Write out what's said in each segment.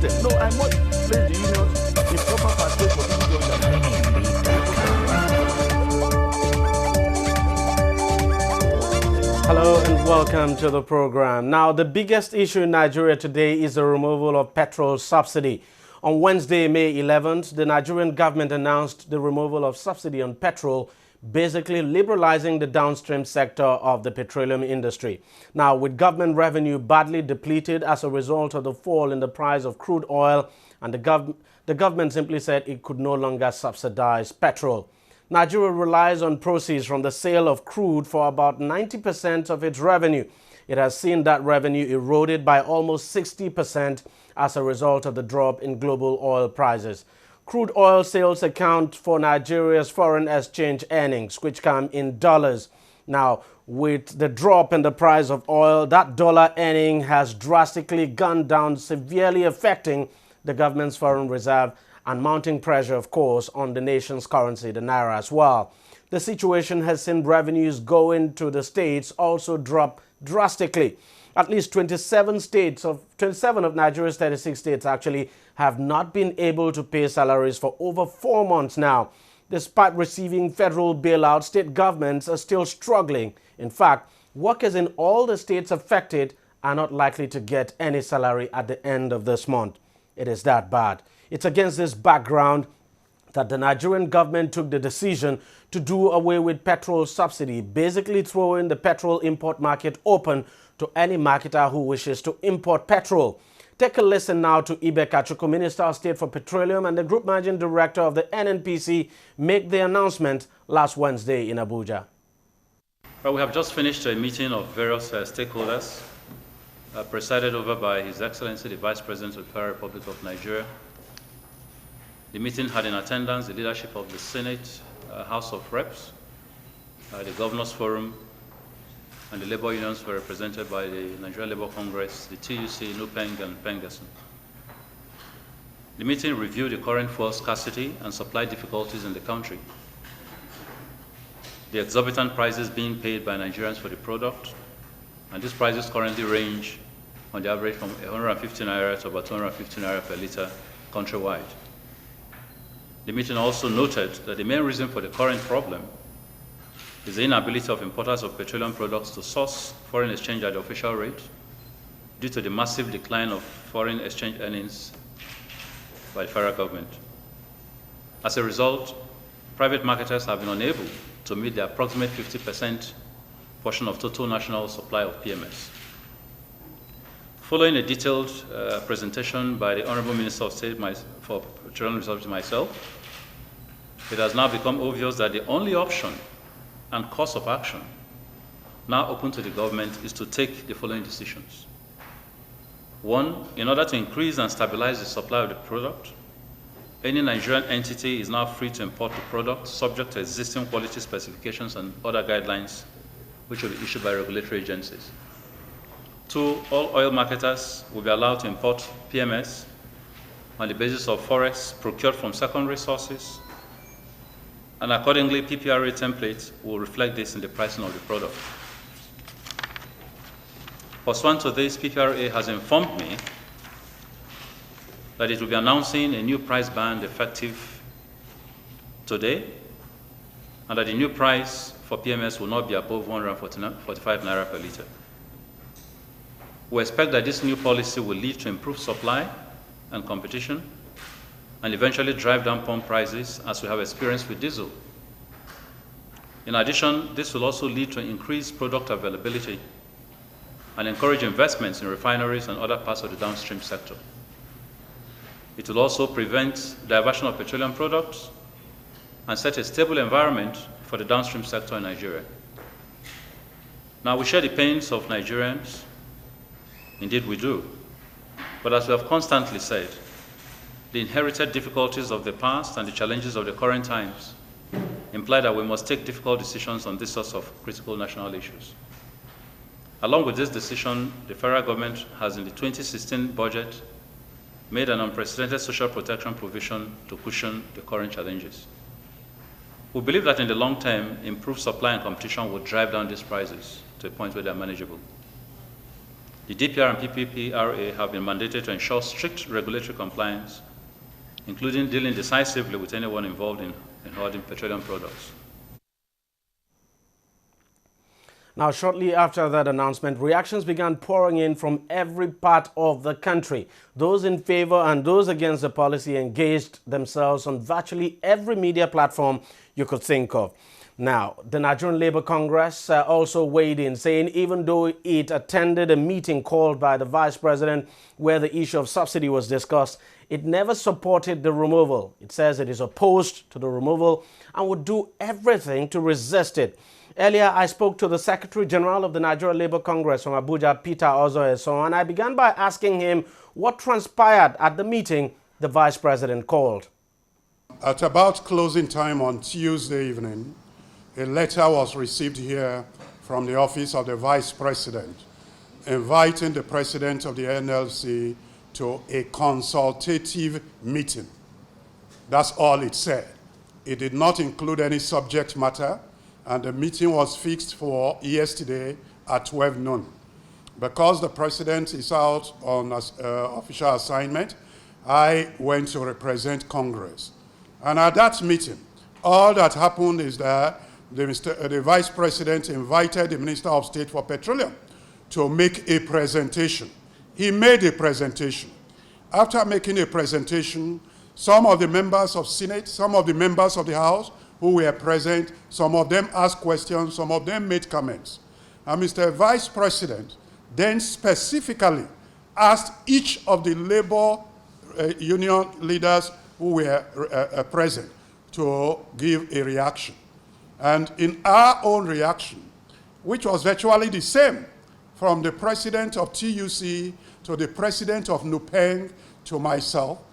system. No, I must place the unions in proper pathway for people to understand. Hello and welcome to the program. Now, the biggest issue in Nigeria today is the removal of petrol subsidy. On Wednesday, May 11th, the Nigerian government announced the removal of subsidy on petrol, basically liberalizing the downstream sector of the petroleum industry. Now, with government revenue badly depleted as a result of the fall in the price of crude oil, and the government simply said it could no longer subsidize petrol. Nigeria relies on proceeds from the sale of crude for about 90% of its revenue. It has seen that revenue eroded by almost 60% as a result of the drop in global oil prices. Crude oil sales account for Nigeria's foreign exchange earnings, which come in dollars. Now, with the drop in the price of oil, that dollar earning has drastically gone down, severely affecting the government's foreign reserve and mounting pressure, of course, on the nation's currency, the naira, as well. The situation has seen revenues going to the states also drop drastically. At least 27 of Nigeria's 36 states actually have not been able to pay salaries for over 4 months now. Despite receiving federal bailout, state governments are still struggling. In fact, workers in all the states affected are not likely to get any salary at the end of this month. It is that bad. It's against this background that the Nigerian government took the decision to do away with petrol subsidy, basically throwing the petrol import market open to any marketer who wishes to import petrol. Take a listen now to Ibe Kachuku, Minister of State for Petroleum and the Group Managing Director of the NNPC, make the announcement last Wednesday in Abuja. Well, we have just finished a meeting of various stakeholders, presided over by His Excellency the Vice President of the Federal Republic of Nigeria. The meeting had in attendance the leadership of the Senate, House of Reps, the Governors Forum, and the labor unions were represented by the Nigerian Labour Congress, the TUC, NUPENG, and PENGASN. The meeting reviewed the current fuel scarcity and supply difficulties in the country, the exorbitant prices being paid by Nigerians for the product, and these prices currently range on the average from 150 naira to about 250 naira per litre countrywide. The meeting also noted that the main reason for the current problem is the inability of importers of petroleum products to source foreign exchange at the official rate due to the massive decline of foreign exchange earnings by the federal government. As a result, private marketers have been unable to meet the approximate 50% portion of total national supply of PMS. Following a detailed presentation by the Honorable Minister of State for Petroleum Resources myself, it has now become obvious that the only option and course of action now open to the government is to take the following decisions. One, in order to increase and stabilize the supply of the product, any Nigerian entity is now free to import the product subject to existing quality specifications and other guidelines which will be issued by regulatory agencies. Two, all oil marketers will be allowed to import PMS on the basis of forex procured from secondary sources, and accordingly, PPRA templates will reflect this in the pricing of the product. Pursuant to this, PPRA has informed me that it will be announcing a new price band effective today, and that the new price for PMS will not be above 145 naira per litre. We expect that this new policy will lead to improved supply and competition and eventually drive down pump prices as we have experienced with diesel. In addition, this will also lead to increased product availability and encourage investments in refineries and other parts of the downstream sector. It will also prevent diversion of petroleum products and set a stable environment for the downstream sector in Nigeria. Now, we share the pains of Nigerians. Indeed, we do. But as we have constantly said, the inherited difficulties of the past and the challenges of the current times imply that we must take difficult decisions on this sort of critical national issues. Along with this decision, the federal government has in the 2016 budget made an unprecedented social protection provision to cushion the current challenges. We believe that in the long term, improved supply and competition will drive down these prices to a point where they are manageable. The DPR and PPPRA have been mandated to ensure strict regulatory compliance, including dealing decisively with anyone involved in hoarding petroleum products. Now, shortly after that announcement, reactions began pouring in from every part of the country. Those in favor and those against the policy engaged themselves on virtually every media platform you could think of. Now, the Nigerian Labour Congress also weighed in, saying even though it attended a meeting called by the Vice President where the issue of subsidy was discussed, it never supported the removal. It says it is opposed to the removal and would do everything to resist it. Earlier, I spoke to the Secretary General of the Nigerian Labour Congress from Abuja, Peter Ozoeso, and I began by asking him what transpired at the meeting the Vice President called. At about closing time on Tuesday evening, a letter was received here from the office of the Vice President inviting the President of the NLC to a consultative meeting. That's all it said. It did not include any subject matter, and the meeting was fixed for yesterday at 12 noon. Because the President is out on official assignment, I went to represent Congress. And at that meeting, all that happened is that the Vice President invited the Minister of State for Petroleum to make a presentation. He made a presentation. After making a presentation, some of the members of Senate, some of the members of the House who were present, some of them asked questions, some of them made comments. And Mr. Vice President then specifically asked each of the labor union leaders who were present to give a reaction. And in our own reaction, which was virtually the same from the president of TUC to the president of NUPENG to myself,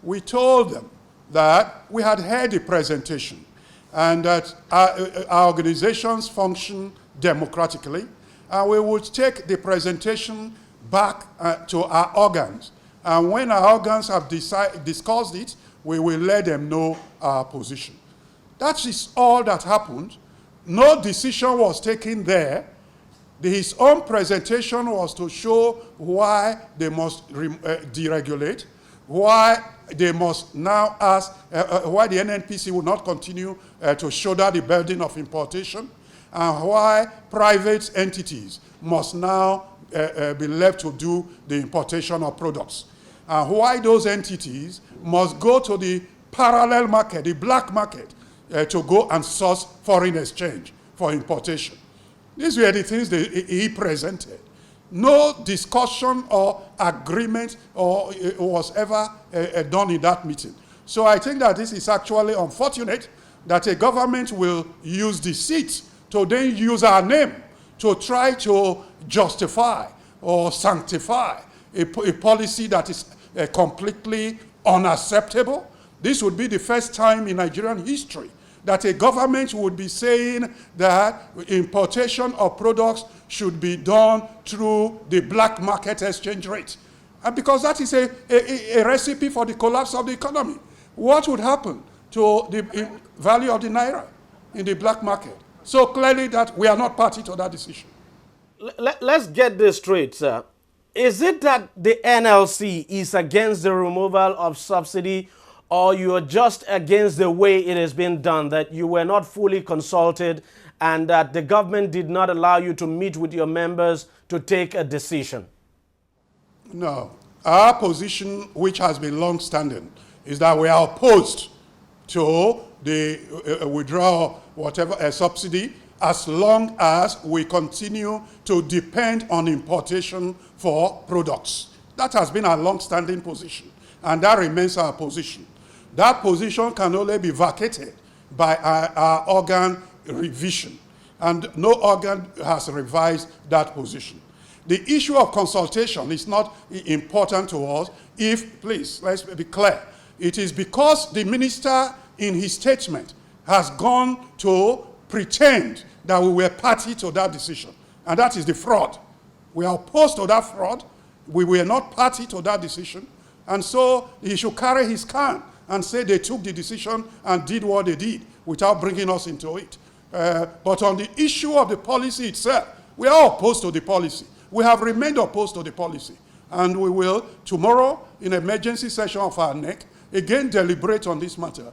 we told them that we had heard the presentation and that our organizations function democratically, and we would take the presentation back to our organs. And when our organs have discussed it, we will let them know our position. That is all that happened. No decision was taken there. His own presentation was to show why they must deregulate, why they must now ask, why the NNPC will not continue to shoulder the burden of importation, and why private entities must now be left to do the importation of products, and why those entities must go to the parallel market, the black market, to go and source foreign exchange for importation. These were the things that he presented. No discussion or agreement was ever done in that meeting. So I think that this is actually unfortunate that a government will use deceit to then use our name to try to justify or sanctify a policy that is completely unacceptable. This would be the first time in Nigerian history that a government would be saying that importation of products should be done through the black market exchange rate. And because that is a recipe for the collapse of the economy. What would happen to the value of the naira in the black market? So clearly that we are not party to that decision. Let's get this straight, sir. Is it that the NLC is against the removal of subsidy, or you are just against the way it has been done, that you were not fully consulted and that the government did not allow you to meet with your members to take a decision? No. Our position, which has been long-standing, is that we are opposed to the withdrawal, whatever, subsidy, as long as we continue to depend on importation for products. That has been our long-standing position, and that remains our position. That position can only be vacated by our organ revision, and no organ has revised that position. The issue of consultation is not important to us if, please, let's be clear, it is because the minister in his statement has gone to pretend that we were party to that decision, and that is the fraud. We are opposed to that fraud. We were not party to that decision, and so he should carry his can and say they took the decision and did what they did without bringing us into it. But on the issue of the policy itself, we are opposed to the policy. We have remained opposed to the policy. And we will, tomorrow, in emergency session of our NEC, again deliberate on this matter.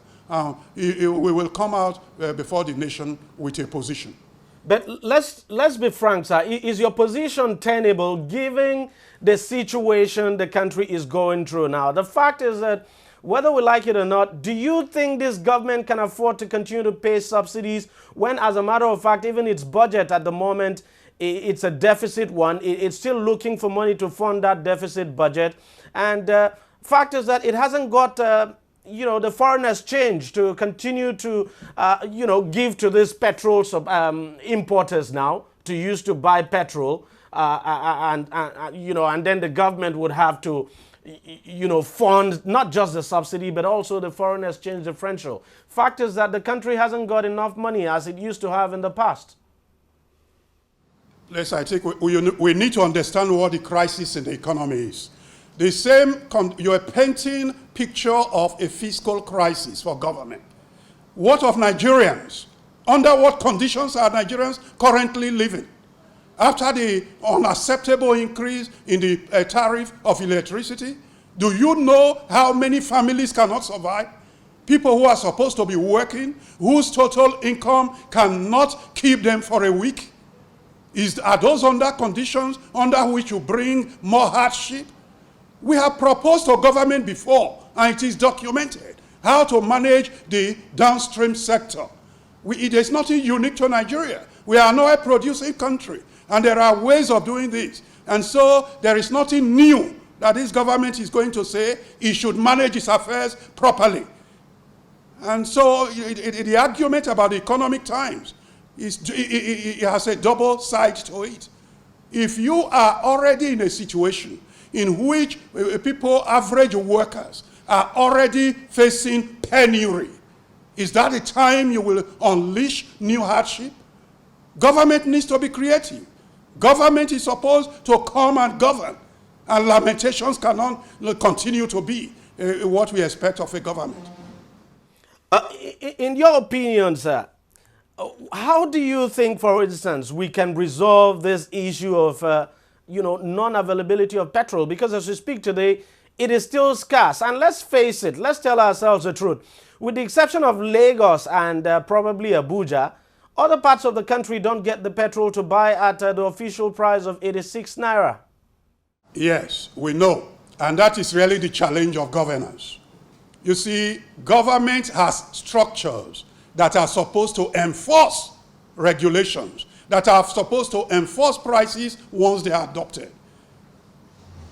We will come out before the nation with a position. But let's be frank, sir. Is your position tenable given the situation the country is going through now? The fact is that whether we like it or not, do you think this government can afford to continue to pay subsidies when, as a matter of fact, even its budget at the moment, it's a deficit one? It's still looking for money to fund that deficit budget. And fact is that it hasn't got, the foreign exchange to continue to, give to these petrol importers now to use to buy petrol. And then the government would have to, fund not just the subsidy, but also the foreign exchange differential. Fact is that the country hasn't got enough money as it used to have in the past. Yes, I think we need to understand what the crisis in the economy is. The same, you are painting picture of a fiscal crisis for government. What of Nigerians? Under what conditions are Nigerians currently living? After the unacceptable increase in the tariff of electricity, do you know how many families cannot survive? People who are supposed to be working, whose total income cannot keep them for a week? Are those under conditions under which you bring more hardship? We have proposed to government before, and it is documented, how to manage the downstream sector. It is nothing unique to Nigeria. We are an oil-producing country, and there are ways of doing this. And so there is nothing new that this government is going to say it should manage its affairs properly. And so the argument about the economic times, it has a double side to it. If you are already in a situation in which people, average workers, are already facing penury, is that the time you will unleash new hardship? Government needs to be creative. Government is supposed to come and govern, and lamentations cannot continue to be what we expect of a government. In your opinion, sir, how do you think, for instance, we can resolve this issue of, non-availability of petrol? Because as we speak today, it is still scarce. And let's face it, let's tell ourselves the truth. With the exception of Lagos and probably Abuja, other parts of the country don't get the petrol to buy at the official price of 86 naira. Yes, we know. And that is really the challenge of governance. You see, government has structures that are supposed to enforce regulations, that are supposed to enforce prices once they are adopted.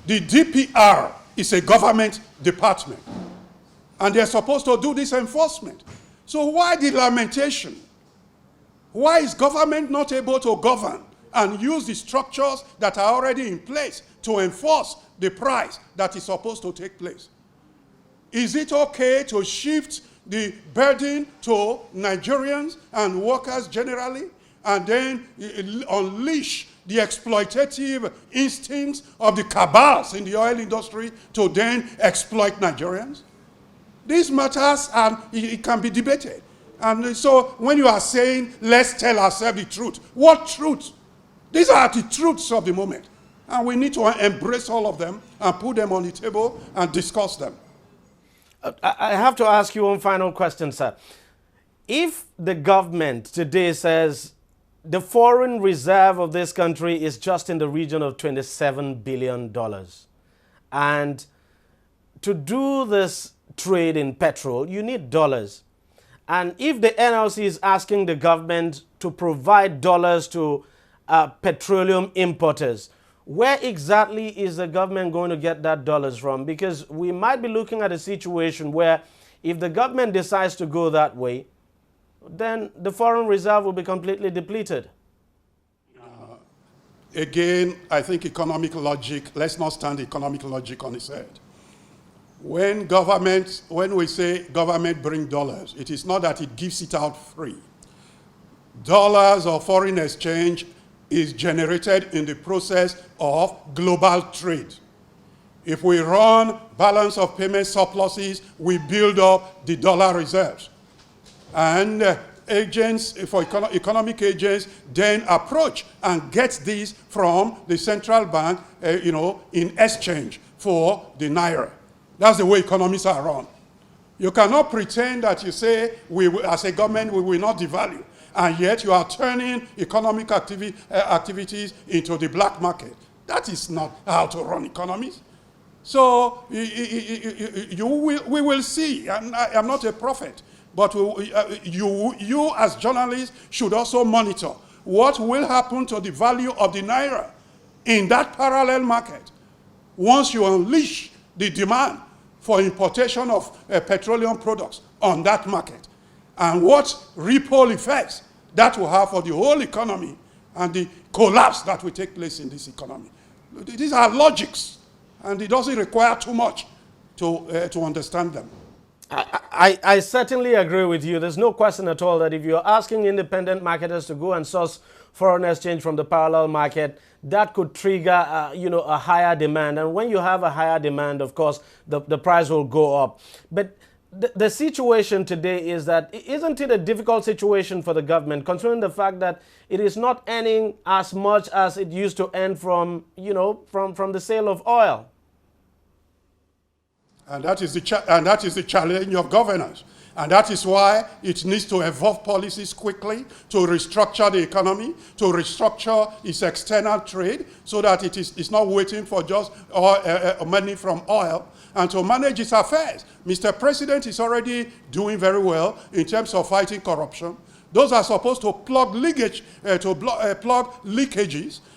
The DPR is a government department, and they're supposed to do this enforcement. So why the lamentation? Why is government not able to govern and use the structures that are already in place to enforce the price that is supposed to take place? Is it okay to shift the burden to Nigerians and workers generally, and then unleash the exploitative instincts of the cabals in the oil industry to then exploit Nigerians? These matters, it can be debated. And so when you are saying, let's tell ourselves the truth, what truth? These are the truths of the moment. And we need to embrace all of them and put them on the table and discuss them. I have to ask you one final question, sir. If the government today says the foreign reserve of this country is just in the region of $27 billion, and to do this trade in petrol, you need dollars. And if the NLC is asking the government to provide dollars to petroleum importers, where exactly is the government going to get that dollars from? Because we might be looking at a situation where if the government decides to go that way, then the foreign reserve will be completely depleted. Again, I think economic logic, let's not stand economic logic on its head. When we say government bring dollars, it is not that it gives it out free. Dollars or foreign exchange is generated in the process of global trade. If we run balance of payment surpluses, we build up the dollar reserves. And agents, for economic agents, then approach and get this from the central bank, in exchange for the naira. That's the way economies are run. You cannot pretend that you say, as a government, we will not devalue, and yet you are turning economic activities into the black market. That is not how to run economies. So we will see. I'm not a prophet, but you as journalists should also monitor what will happen to the value of the naira in that parallel market once you unleash the demand for importation of petroleum products on that market, and what ripple effects that will have for the whole economy and the collapse that will take place in this economy. These are logics, and it doesn't require too much to understand them. I certainly agree with you. There's no question at all that if you're asking independent marketers to go and source foreign exchange from the parallel market, that could trigger, a higher demand. And when you have a higher demand, of course, the price will go up. But the situation today is that, isn't it a difficult situation for the government, considering the fact that it is not earning as much as it used to earn from the sale of oil? And that is the challenge of governance. And that is why it needs to evolve policies quickly to restructure the economy, to restructure its external trade, so that it's not waiting for just money from oil, and to manage its affairs. Mr. President is already doing very well in terms of fighting corruption. Those are supposed to plug leakages,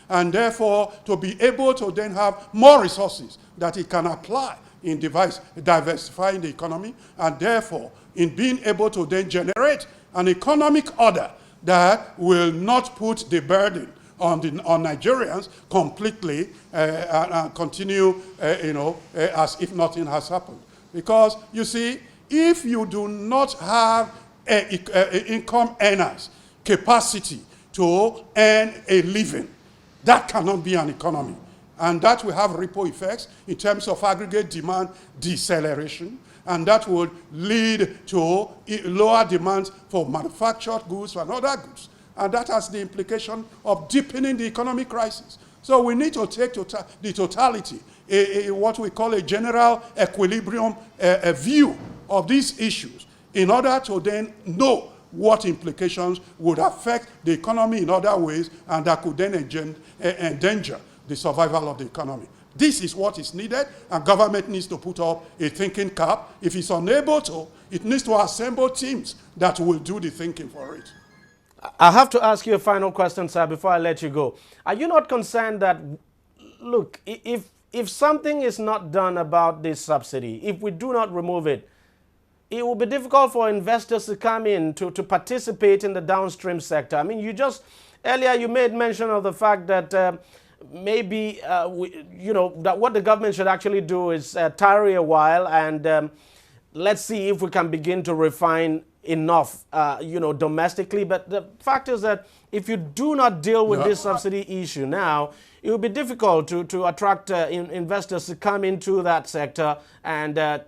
and therefore to be able to then have more resources that it can apply in diversifying the economy, and therefore in being able to then generate an economic order that will not put the burden on Nigerians completely and continue, as if nothing has happened. Because, you see, if you do not have income earners capacity to earn a living, that cannot be an economy. And that will have ripple effects in terms of aggregate demand deceleration, and that would lead to lower demands for manufactured goods and other goods. And that has the implication of deepening the economic crisis. So we need to take the totality, what we call a general equilibrium view of these issues, in order to then know what implications would affect the economy in other ways, and that could then endanger the survival of the economy. This is what is needed, and government needs to put up a thinking cap. If it's unable to, it needs to assemble teams that will do the thinking for it. I have to ask you a final question, sir, before I let you go. Are you not concerned that, look, if something is not done about this subsidy, if we do not remove it, it will be difficult for investors to come in to participate in the downstream sector? I mean, earlier you made mention of the fact that maybe, that what the government should actually do is tarry a while and let's see if we can begin to refine enough, domestically. But the fact is that if you do not deal with this subsidy issue now, it will be difficult to attract investors to come into that sector and,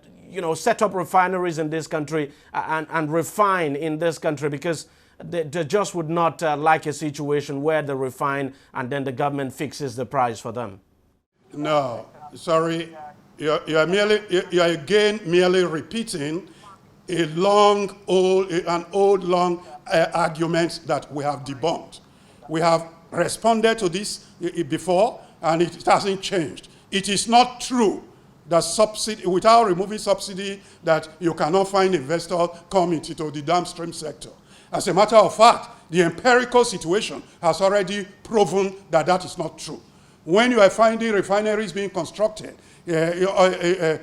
set up refineries in this country and refine in this country, because they just would not like a situation where they refine and then the government fixes the price for them. No, sorry. You're again merely repeating an old argument that we have debunked. We have responded to this before, and it hasn't changed. It is not true that subsidy, without removing subsidy, that you cannot find investors coming into the downstream sector. As a matter of fact, the empirical situation has already proven that that is not true. When you are finding refineries being constructed, the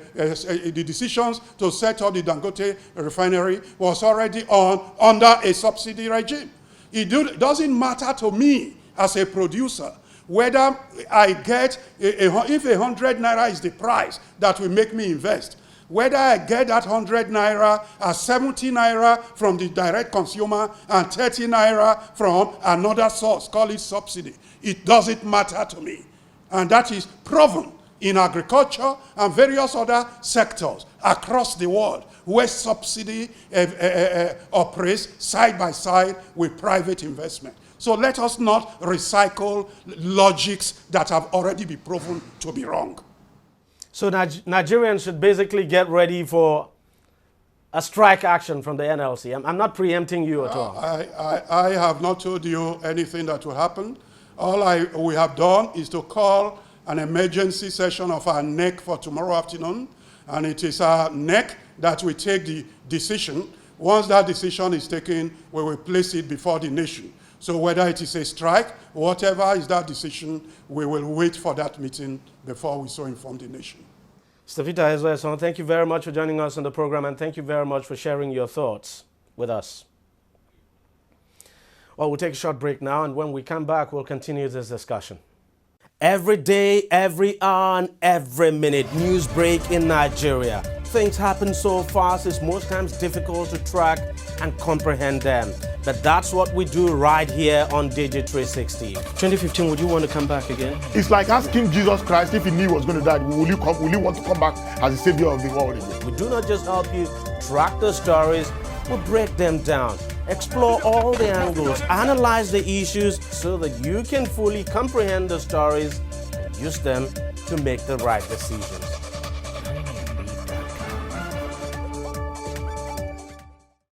decisions to set up the Dangote refinery was already under a subsidy regime. It doesn't matter to me as a producer whether I get, if 100 naira is the price that will make me invest, whether I get that 100 naira as 70 naira from the direct consumer and 30 naira from another source, call it subsidy. It doesn't matter to me. And that is proven in agriculture and various other sectors across the world where subsidy operates side by side with private investment. So let us not recycle logics that have already been proven to be wrong. So Nigerians should basically get ready for a strike action from the NLC. I'm not preempting you at all. I have not told you anything that will happen. All we have done is to call an emergency session of our NEC for tomorrow afternoon, and it is our NEC that will take the decision. Once that decision is taken, we will place it before the nation. So whether it is a strike, whatever is that decision, we will wait for that meeting before we so inform the nation. Stefita Ezweson, thank you very much for joining us on the program, and thank you very much for sharing your thoughts with us. Well, we'll take a short break now, and when we come back, we'll continue this discussion. Every day, every hour, and every minute, news break in Nigeria. Things happen so fast, it's most times difficult to track and comprehend them. But that's what we do right here on DEJI360. 2015, would you want to come back again? It's like asking Jesus Christ if he knew he was going to die, will you want to come back as the savior of the world again? We do not just help you track the stories, we break them down, explore all the angles, analyze the issues so that you can fully comprehend the stories and use them to make the right decisions.